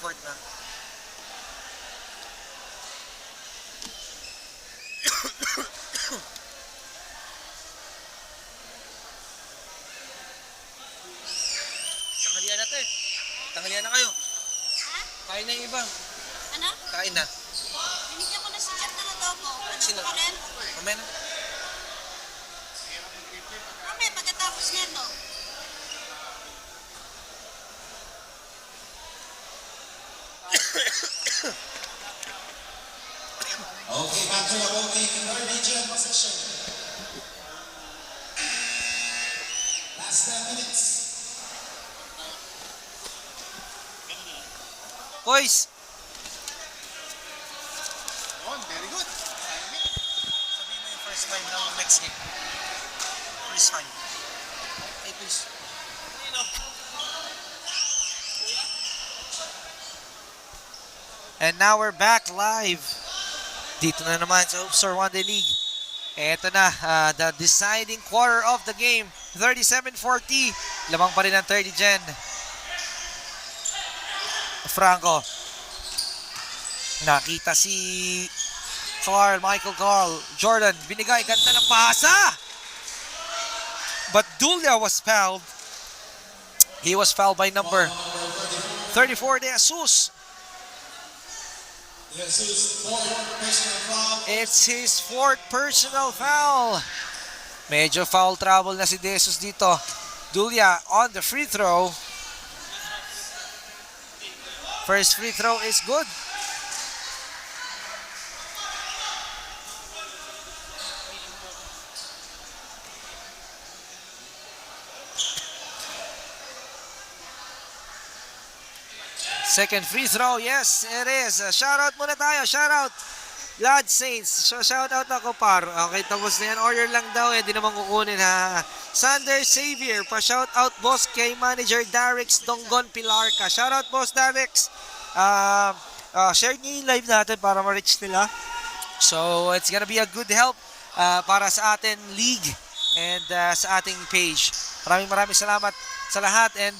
Tanghalian na to eh. Tanghalian na kayo. Kain na yung iba. Ano? Kain na. Binigyan ko na si Jet ng adobo. Sino? Ano pa rin? Mamaya na. Mamaya, pagkatapos nito. Okay, back to the opening third Gen possession. Last 10 minutes. Boys, Very good. sabihin mo yung first time ng next game. First time. Hey, please. And now we're back live. Dito na naman sa Hoops or One Day League. Eto na, the deciding quarter of the game. 37-40. Lamang pa rin ang 30 Gen. Franco. Nakita si Michael Carl. Jordan, binigay. Ganda ng pasa. But Dulia was fouled. He was fouled by number 34, De Jesus. Jesus, fourth personal foul. It's his fourth personal foul. Medyo foul trouble na si De Jesus dito. Dulia on the free throw. First free throw is good. Second free throw, yes, it is. Shoutout muna tayo, shoutout. Blood Saints, so shoutout ako par. Okay, tapos na yan. Order lang daw, di naman kukunin ha. Sander Xavier, pa-shoutout boss kay Manager Darix Donggon Pilarca. Shoutout boss Darix. Share niyo yung live natin para ma-reach nila. So, it's gonna be a good help para sa atin league and sa ating page. Maraming salamat sa lahat and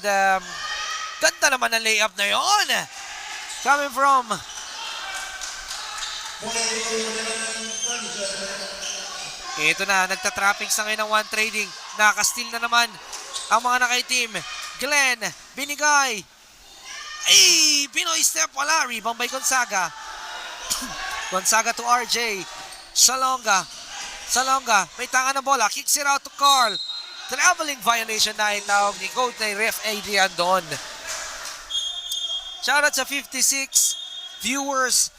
ganda naman ang layup na yon. Coming from ito na, nagtatrappings na ngayon ng one trading. Nakasteal na naman ang mga nakay-team. Glenn, binigay. Ay, Pinoy step, wala. Rebound by Gonzaga. Gonzaga to RJ. Salonga, may tanga na bola. Kicks it out to Carl. Traveling violation na itawag ni coach na ref Adrian Don. Shoutout sa 56 viewers.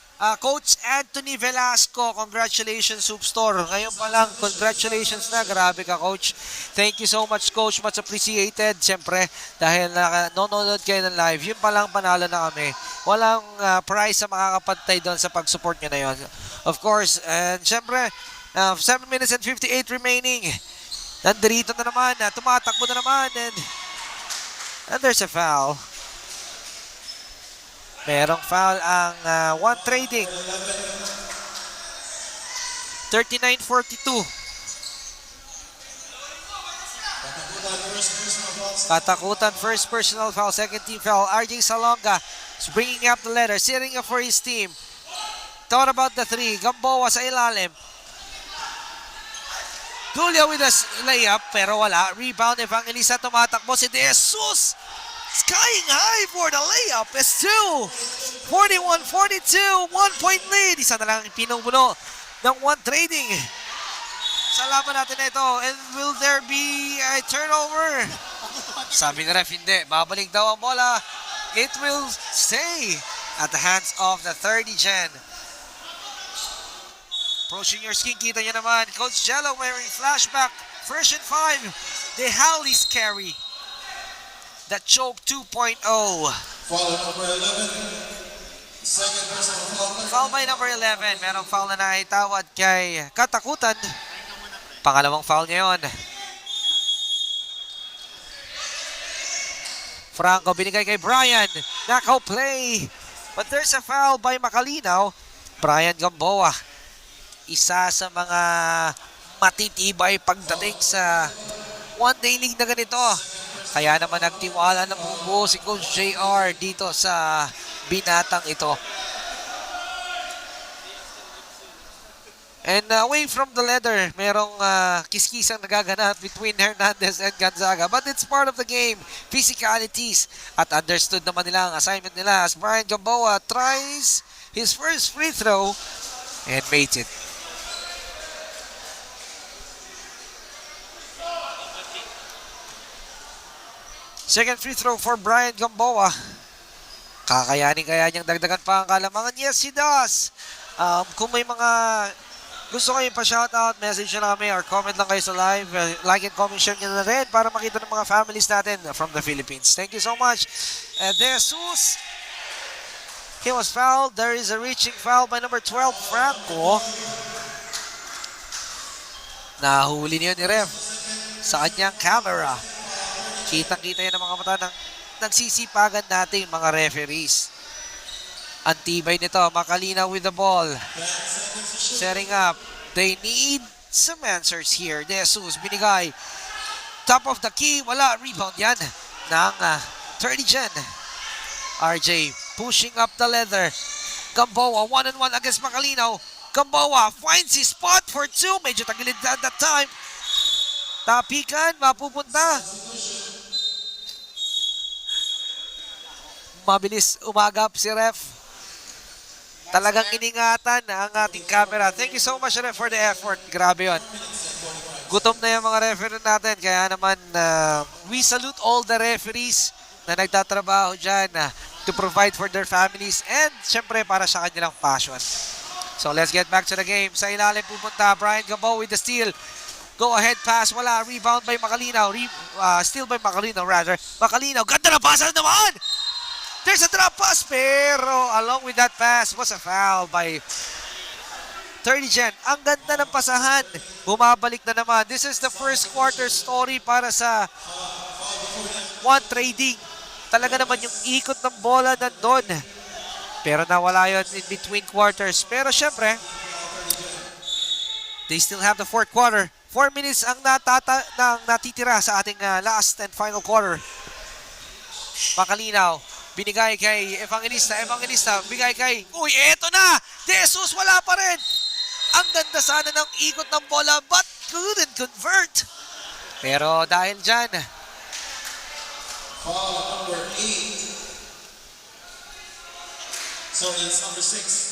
Coach Anthony Velasco, congratulations Superstore. Ngayon pa lang, congratulations na. Grabe ka, Coach. Thank you so much, Coach. Much appreciated. Siyempre, dahil nanonood kayo ng live, yun pa lang panalo na kami. Walang prize sa makakapantay doon sa pag-support nyo na yun. Of course, and siyempre, 7 minutes and 58 remaining. Nandito na naman, tumatakbo na naman, and there's a foul. Merong foul ang one trading. 39-42. Katakutan first personal foul. Second team foul. RJ Salonga is bringing up the letter. Sitting up for his team. Thought about the three. Gamboa sa ilalim. Julia with a layup pero wala. Rebound. Evangelista tumatakbo. Si De Jesus skying high for the layup. It's 2. 41-42. 1-point lead. Isa na lang pinubuno ng one trading. Sa laban natin ito. And will there be a turnover? Sabi ni ref, hindi. Babalik daw ang bola. It will stay at the hands of the 30 gen. Approaching your skin, kita nyo naman. Coach Jello wearing flashback. Version 5. The Howleys carry. The choke 2.0. Foul number 11. Second personal foul. Foul by number 11. Merong foul na naitawad kay Katakutan. Pangalawang foul niya yun. Franco binigay kay Brian. Knockout play. But there's a foul by Macalinaw. Brian Gamboa. Isa sa mga matitibay pagdating sa one-day league na ganito. Kaya naman nagtiwala ng buo si Coach JR dito sa binatang ito. And away from the leather, merong kiskisang nagaganap between Hernandez and Gonzaga. But it's part of the game. Physicalities. At understood naman nila ang assignment nila as Brian Gamboa tries his first free throw and makes it. Second free throw for Brian Gamboa. Kakayanin kaya niyang dagdagan pa ang kalamangan? Yes, he does. Kung may mga gusto kayo pa-shoutout, message nyo namin or comment lang kayo sa live. Like and comment, share nyo na rin para makita ng mga families natin from the Philippines. Thank you so much. De Jesus. He was fouled. There is a reaching foul by number 12, Franco. Nahuli niyo ni Ref sa kanyang camera. Kitang-kita yan ang mga mata ng nagsisipagan natin mga referees. Antibay nito. Macalinaw with the ball. Setting up. They need some answers here. De Jesus binigay. Top of the key. Wala. Rebound yan ng 30 gen. RJ pushing up the leather. Gamboa one-on-one against Macalinaw. Gamboa finds his spot for two. Medyo tagilid at that time. Tapikan. Mapupunta. mabilis umagap si ref. Talagang iningatan ang ating camera. Thank you so much, ref, for the effort. Grabe yun. Gutom na yung mga referee natin. Kaya naman, we salute all the referees na nagtatrabaho dyan to provide for their families and syempre para sa kanilang passion. So let's get back to the game. Sa ilalim pupunta Brian Gamboa with the steal. Go ahead pass. Wala. Rebound by Macalinaw. Steal by Macalinaw rather. Macalinaw. Ganda na pasa naman! There's a drop pass. Pero along with that pass was a foul by 30 Gen. Ang ganda ng pasahan. Bumabalik na naman. This is the first quarter story para sa One Trading. Talaga naman yung ikot ng bola nandun. Pero nawala yun in between quarters. Pero syempre, they still have the fourth quarter. 4 minutes ang natitira sa ating last and final quarter. Macalinaw, binigay kay Evangelista. Evangelista, bigay kay... Uy, eto na! De Jesus, wala pa rin! Ang ganda sana ng ikot ng bola but couldn't convert. Pero dahil dyan... Foul number 8. Sorry, it's number 6.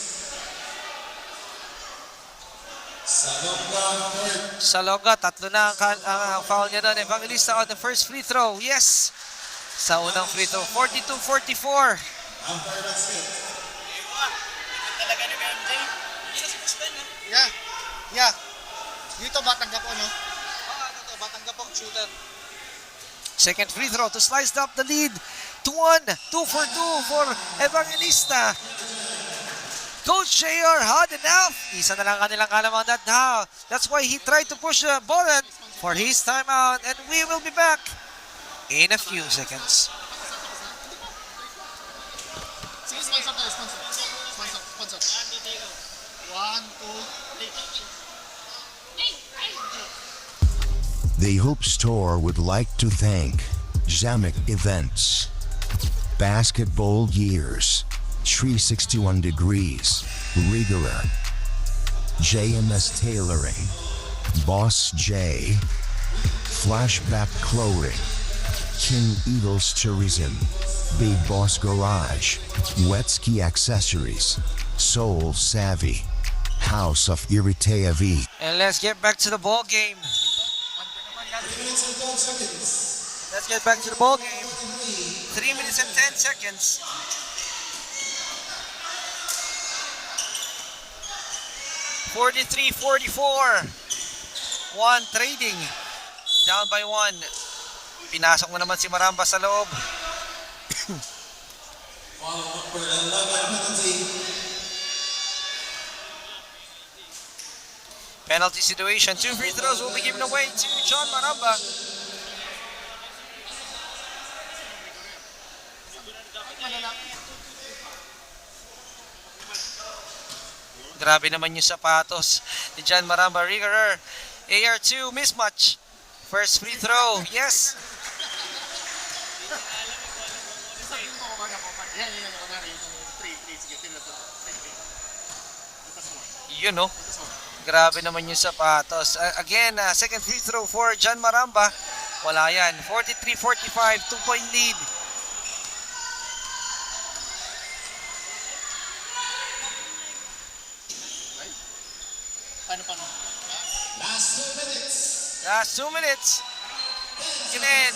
Salonga, tatlo na ang foul niya doon. Evangelista on the first free throw. Yes! Sa unang free throw, 42-44. Yeah. Dito batanggap ko, no? Batanggap ang shooter. Second free throw to slice up the lead to 1. 2 for 2 for Evangelista. Coach JR had enough. Isa na lang kanilang kalamang that now. That's why he tried to push the ball for his timeout. And we will be back in a few seconds. Sige, sponsor tayo, sponsor. 1, 2, 3. The Hoop Store would like to thank Zamek Events, Basketball Years, 361 Degrees, Rigora, JMS Tailoring, Boss J, Flashback Clothing, King Eagles Tourism, Big Boss Garage, Wetsky Accessories, Soul Savvy, House of Iritea V. And let's get back to the ball game. Let's get back to the ball game. 3 minutes and 10 seconds. (43-44). One Trading. Down by 1. Pinasok mo naman si Maramba sa loob. Penalty situation. 2 free throws will be given away to John Maramba. Grabe naman yung sapatos ni John Maramba. Rigor. AR2 mismatch. First free throw. Yes. You know. Grabe naman yung sapatos. Again, second free throw for John Maramba. Wala yan. 43-45, 2-point lead. Paano? Last 2 minutes. Again,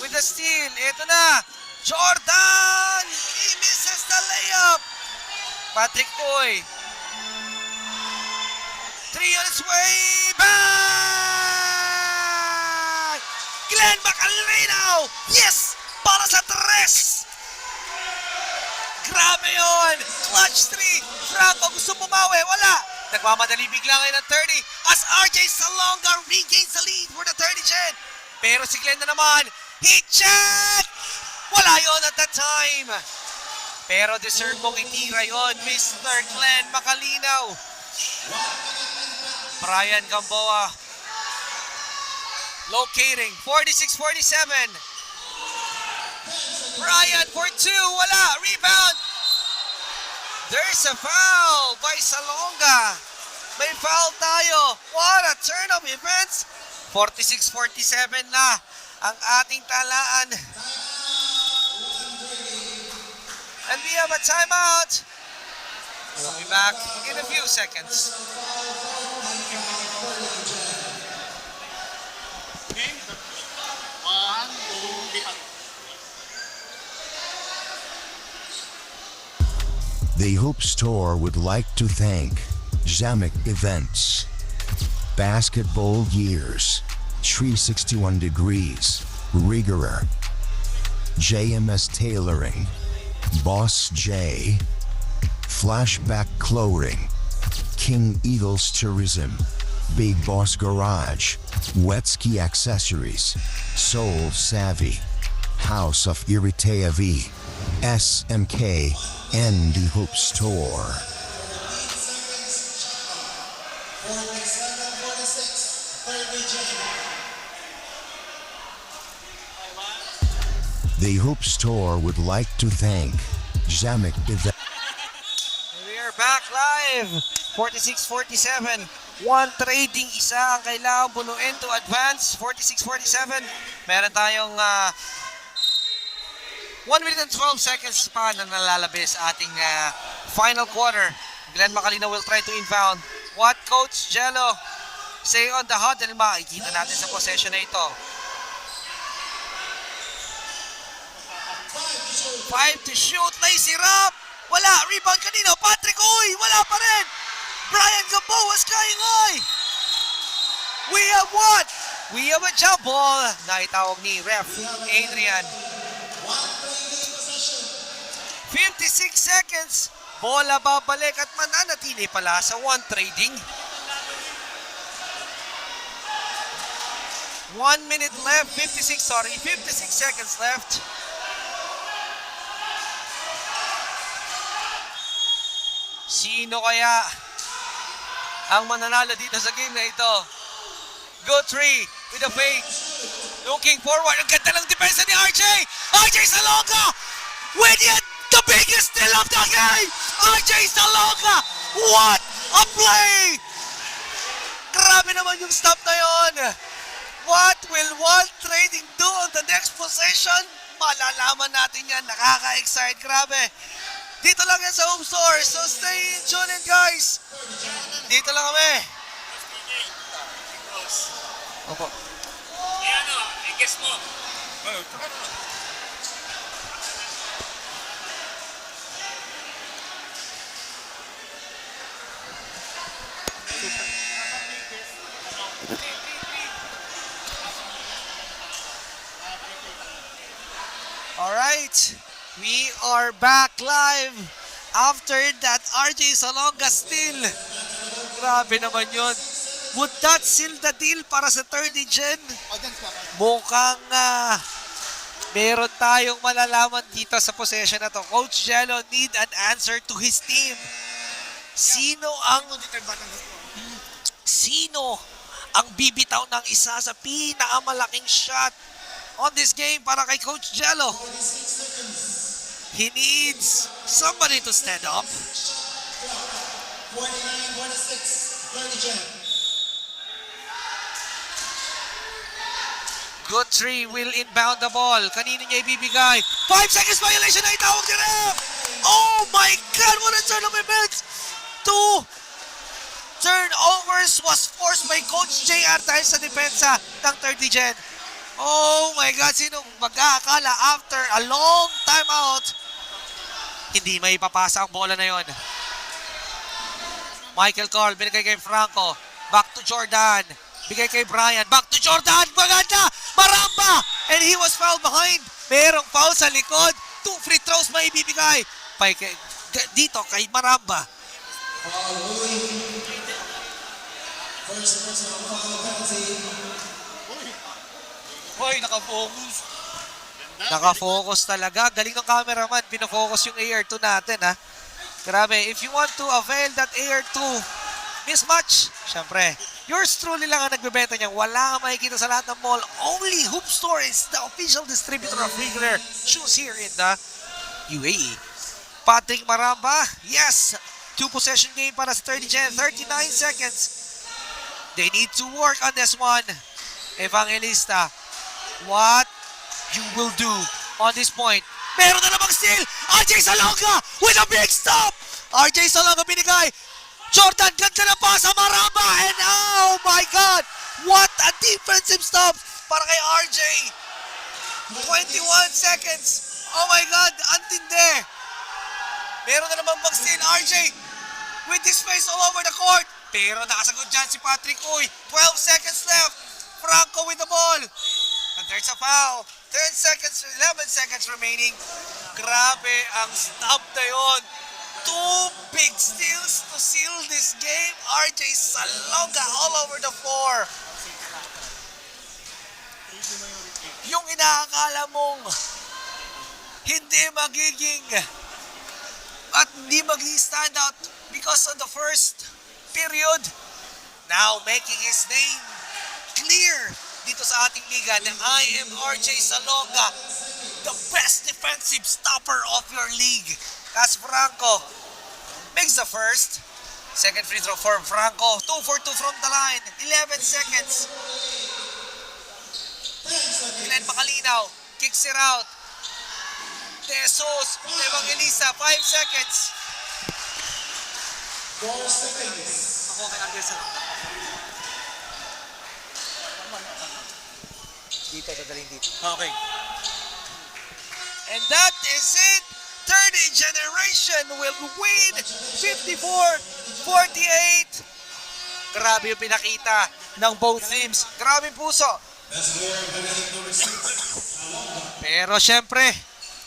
with the steal. Ito na. Jordan! He misses the layup. Patrick Boy. 3 on its way. Bang! Glenn Macalinaw. Yes! Para sa 3. Grabe yun. Clutch 3. Franco gusto bumawi. Wala. Nagmamadali bigla ngayon ng 30 as RJ Salonga regains the lead for the 30 Gen. Pero si Glenn na naman. Heat check! Wala yun at that time. Pero deserve mong itira yun, Mr. Glenn Macalinaw. Brian Gamboa locating 46-47. Brian for 2. Wala. Rebound. There's a foul by Salonga. May foul tayo. What a turn of events. 46-47 na ang ating talaan. And we have a timeout. We'll be back in a few seconds. The Hoop Store would like to thank Zamek Events, Basketball Years, 361 Degrees, Rigor, JMS Tailoring, Boss J, Flashback Clothing, King Eagles Tourism, Big Boss Garage, Wetski Accessories, Soul Savvy, House of Iritayavi, SMK, and the Hoop Store. 47-46, third region. The Hoop Store would like to thank Zamek Events. We are back live. 46-47. One trading isa ang kailangan bunuin to advance. 46-47. Meron tayong 1 minute and 12 seconds pa na nalalabis ating final quarter. Glenn Macalina will try to inbound. What Coach Jello say on the huddle? Makikita natin sa possession na ito. 5 to shoot. Lazy Rap. Wala. Rebound kanino. Patrick. Uy. Wala pa rin. Brian Gamboa skying high. We have what? We have a jump ball. Naitawag ni ref Adrian. 56 seconds. Bola babalik at mananatili pala sa one trading. 1 minute left. 56 seconds left. Sino kaya ang mananalo dito sa game na ito? Go 3 with a fake. Looking forward. Ang ganda ng depensa ni RJ. RJ Salonga with the biggest steal of the game. RJ Salonga. What a play. Grabe naman yung stop na yon. What will one trading do on the next possession? Malalaman natin yan. Nakaka-excite. Grabe. Dito lang yan sa Hoop Store. So stay tuned in, guys. Dito lang kami. Opo. I-guess mo. Alright. We are back live after that RJ Salonga steal. Grabe naman yun. Would that seal the deal para sa 30 gen? Mukhang meron tayong malalaman dito sa possession na to. Coach Jello need an answer to his team. Sino ang bibitaw ng isa sa pinakamalaking shot on this game para kay Coach Jello? He needs somebody to stand up. 49-46, third region. Good three will inbound the ball. Kanino niya ibibigay? 5 seconds violation na itawag ni ref! Oh my God! What a turn of events! 2 turnovers was forced by Coach JR dahil sa depensa ng 30 gen. Oh my God! Sino mag-aakala after a long time out? Hindi may ipapasa ang bola na yon. Michael Carl, binigay kay Franco. Back to Jordan. Bigay kay Brian. Back to Jordan. Maganda. Maramba. And he was fouled behind. Merong foul sa likod. 2 free throws may ibibigay. Dito kay Maramba. First personal foul penalty. Hoy, nakafocus. Nakafocus talaga. Galing ng cameraman. Pinafocus yung AR2 natin, ha. Grabe. If you want to avail that AR2 mismatch, syempre, yours truly lang ang nagbebenta niyan. Wala kang makikita sa lahat ng mall. Only Hoop Store is the official distributor of regular shoes here in the UAE. Patrick Maramba. Yes. 2 possession game para sa 30 gen. 39 seconds. They need to work on this one. Evangelista. What you will do on this point. Meron na namang steal. RJ Salonga with a big stop. RJ Salonga binigay. Jordan, ganda na pa sa Maramba. And oh my God, what a defensive stop para kay RJ. 21 seconds. Oh my God, antindi. Meron na naman bang steal. RJ with his face all over the court. Pero nakasagot dyan si Patrick Uy. 12 seconds left. Franco with the ball. And there's a foul. 10 seconds, 11 seconds remaining. Grabe ang stop na yun. 2 big steals to seal this game. RJ Salonga all over the floor. Yung inaakala mong hindi magiging at hindi mag-stand out because of the first period, now making his name clear dito sa ating liga na I am RJ Salonga, the best defensive stopper of your league. As Franco makes the first. Second free throw for Franco. 2 for 2 from the line. 11 seconds. Glenn Macalinaw kicks it out. Jesus Evangelista, 5 seconds. 4 seconds. Ako kay RJ Salonga. Dito, dadaling dito. Okay. And that is it. Third generation will win 54-48. Grabe yung pinakita ng both teams. Grabe puso. That's where vanilla number 6. Pero syempre,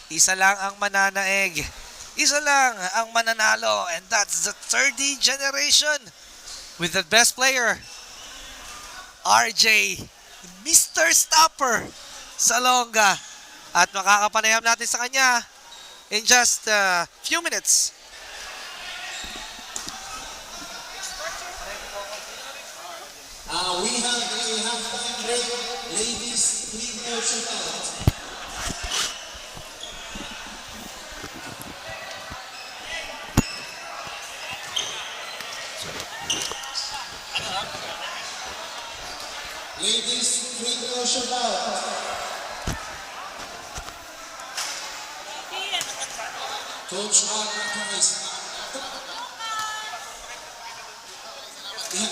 isa lang ang mananaig. Isa lang ang mananalo. And that's the third generation with the best player, RJ, Mr. Stopper Salonga. At makakapanayam natin sa kanya in just a few minutes. We have a halftime break. Ladies, please go check out. Ladies, please go check out. Coach Price.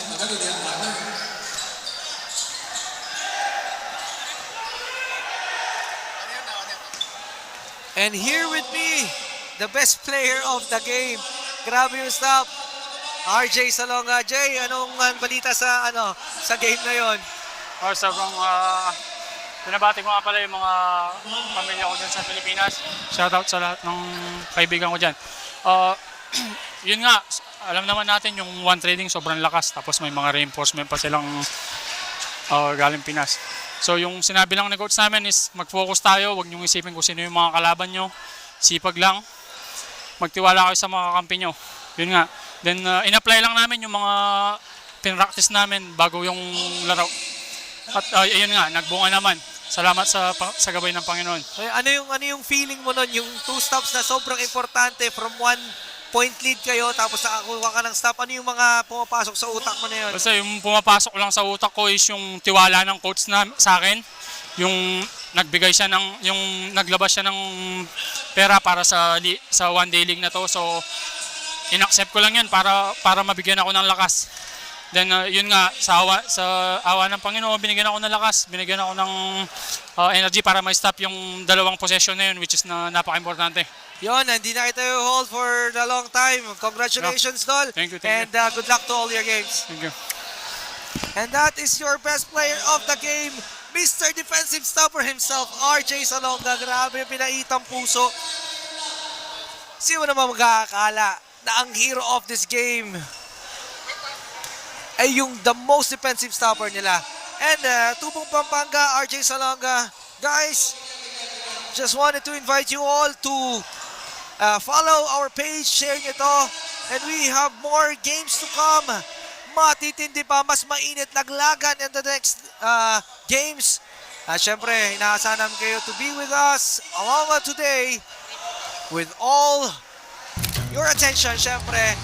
Maganda din ang partner. And here with me, the best player of the game. Grabe yung stop. RJ Salonga. Jay, anong balita sa sa game na yon? Sobrang pinabati ko nga pala yung mga pamilya ko dyan sa Pilipinas. Shoutout sa lahat ng kaibigan ko dyan. Yun nga, alam naman natin yung one trading sobrang lakas. Tapos may mga reinforcement pa silang galing Pinas. So yung sinabi lang ni coach namin is mag-focus tayo. Huwag niyong isipin kung sino yung mga kalaban nyo. Sipag lang. Magtiwala kayo sa mga kampi nyo. Yun nga. Then in-apply lang namin yung mga pinractice namin bago yung laro. At ayun nga, nagbunga naman. Salamat sa gabay ng Panginoon. Ano yung feeling mo nun? Yung 2 stops na sobrang importante from 1 point lead kayo tapos nakakuha ka ng stop. Ano yung mga pumapasok sa utak mo na yun? Basta yung pumapasok lang sa utak ko is yung tiwala ng coach na sa akin. Yung nagbigay siya yung naglabas siya ng pera para sa one day league na to. So inaccept ko lang yun para mabigyan ako ng lakas. Then yun nga, sa awa ng Panginoon, binigyan ako ng lakas, binigyan ako ng energy para ma-stop yung dalawang possession na yun, which is napaka-importante. Yun, hindi na kita hold for the long time. Congratulations, Dol. Thank you. And good luck to all your games. Thank you. And that is your best player of the game, Mr. Defensive Stopper himself, RJ Salonga. Grabe, pinaitang puso. Sino naman mag-aakala na ang hero of this game ay yung the most defensive stopper nila. And Tubong Pampanga, RJ Salonga. Guys, just wanted to invite you all to follow our page, share nito. And we have more games to come. Matitindi pa, mas mainit laglagan in the next games. Syempre, inaasahan namin kayo to be with us along today with all your attention, syempre.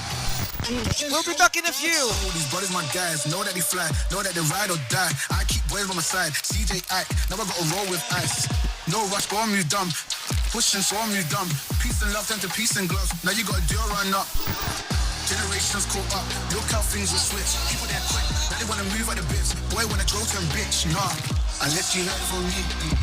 We'll be back in a few. These brothers my guys, know that they fly, know that they ride or die. I keep boys by my side, CJ Act, now I gotta roll with ice. No rush, go on move dumb. Pushing so I'm you dumb. Peace and love turned to peace and gloves. Now you got a deal run up. Generations caught up. Look how things will switch. People there quick. Now they wanna move at the bits. Boy wanna throw to bitch. Nah, unless you heard from me.